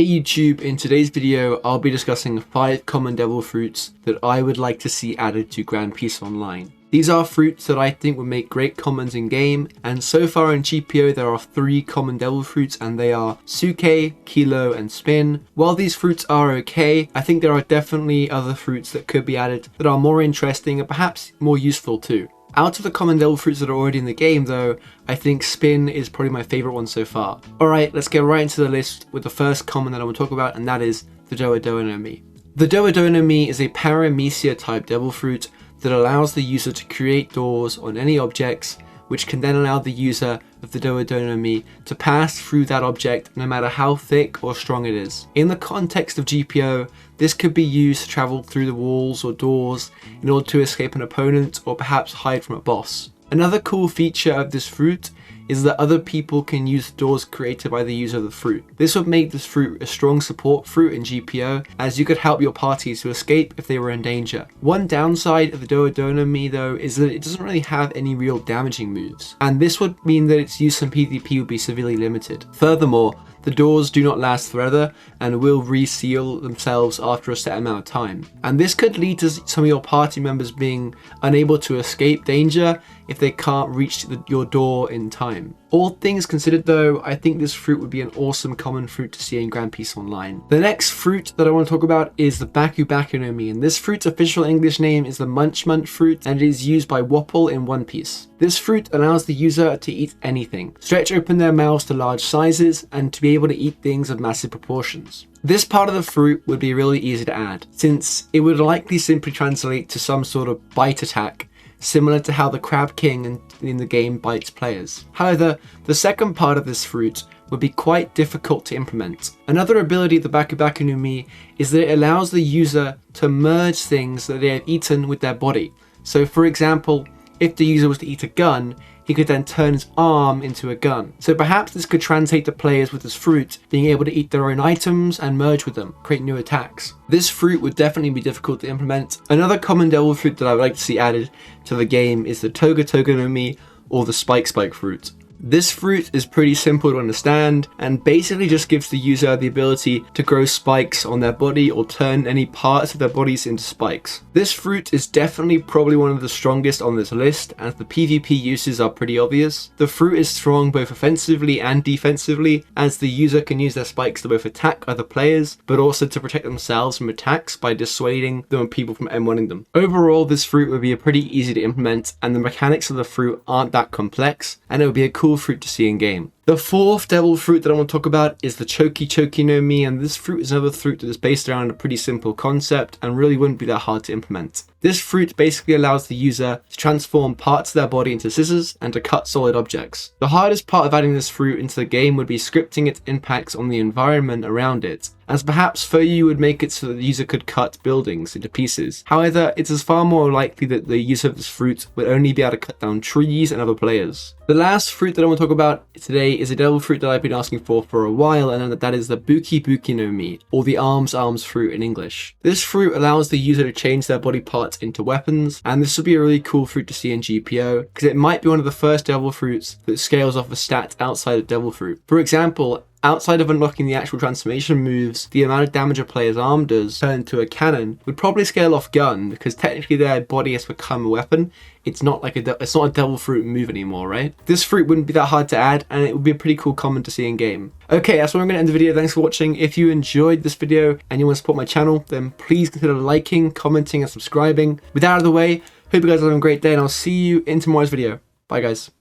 Hey YouTube, in today's video I'll be discussing 5 common devil fruits that I would like to see added to Grand Peace Online. These are fruits that I think would make great commons in game, and so far in GPO there are 3 common devil fruits, and they are suke, kilo, and spin. While these fruits are okay, I think there are definitely other fruits that could be added that are more interesting and perhaps more useful too. Out of the common devil fruits that are already in the game though, I think spin is probably my favourite one so far. Alright, let's get right into the list with the first common that I want to talk about, and that is the Doa Doa no Mi. The Doa Doa no Mi is a paramecia type devil fruit that allows the user to create doors on any objects, which can then allow the user of the Doa Doa no Mi to pass through that object no matter how thick or strong it is. In the context of GPO, this could be used to travel through the walls or doors in order to escape an opponent or perhaps hide from a boss. Another cool feature of this fruit is that other people can use doors created by the user of the fruit. This would make this fruit a strong support fruit in GPO, as you could help your parties to escape if they were in danger. One downside of the Doa Doa no Mi though is that it doesn't really have any real damaging moves, and this would mean that its use in PvP would be severely limited. Furthermore, the doors do not last forever and will reseal themselves after a set amount of time. And this could lead to some of your party members being unable to escape danger if they can't reach your door in time. All things considered though, I think this fruit would be an awesome common fruit to see in Grand Peace Online. The next fruit that I want to talk about is the Baku Baku no Mi, and this fruit's official English name is the Munch Munch fruit, and it is used by Wapol in One Piece. This fruit allows the user to eat anything, stretch open their mouths to large sizes, and to be able to eat things of massive proportions. This part of the fruit would be really easy to add, since it would likely simply translate to some sort of bite attack, similar to how the Crab King in the game bites players. However, the second part of this fruit would be quite difficult to implement. Another ability of the Baku Baku no Mi is that it allows the user to merge things that they have eaten with their body. So for example, if the user was to eat a gun, he could then turn his arm into a gun. So perhaps this could translate to players with this fruit being able to eat their own items and merge with them, create new attacks. This fruit would definitely be difficult to implement. Another common devil fruit that I would like to see added to the game is the Toga Toga no Mi, or the Spike Spike fruit. This fruit is pretty simple to understand and basically just gives the user the ability to grow spikes on their body or turn any parts of their bodies into spikes. This fruit is definitely probably one of the strongest on this list, as the PvP uses are pretty obvious. The fruit is strong both offensively and defensively, as the user can use their spikes to both attack other players but also to protect themselves from attacks by dissuading them and people from M1ing them. Overall, this fruit would be pretty easy to implement, and the mechanics of the fruit aren't that complex, and it would be a cool fruit to see in game. The fourth devil fruit that I want to talk about is the Choki Choki no Mi, and this fruit is another fruit that is based around a pretty simple concept and really wouldn't be that hard to implement. This fruit basically allows the user to transform parts of their body into scissors and to cut solid objects. The hardest part of adding this fruit into the game would be scripting its impacts on the environment around it, as perhaps Furyu would make it so that the user could cut buildings into pieces. However, it is far more likely that the user of this fruit would only be able to cut down trees and other players. The last fruit that I want to talk about today is a devil fruit that I've been asking for a while, and that is the Buki Buki no Mi, or the Arms fruit in English. This fruit allows the user to change their body parts into weapons, and this would be a really cool fruit to see in GPO, because it might be one of the first devil fruits that scales off a stat outside of devil fruit. For example, outside of unlocking the actual transformation moves, the amount of damage a player's arm does turned to a cannon would probably scale off gun, because technically their body has become a weapon. It's not like it's not a devil fruit move anymore, right? This fruit wouldn't be that hard to add, and it would be a pretty cool common to see in game. Okay, that's where I'm going to end the video. Thanks for watching. If you enjoyed this video and you want to support my channel, then please consider liking, commenting, and subscribing. With that out of the way, hope you guys are having a great day, and I'll see you in tomorrow's video. Bye guys.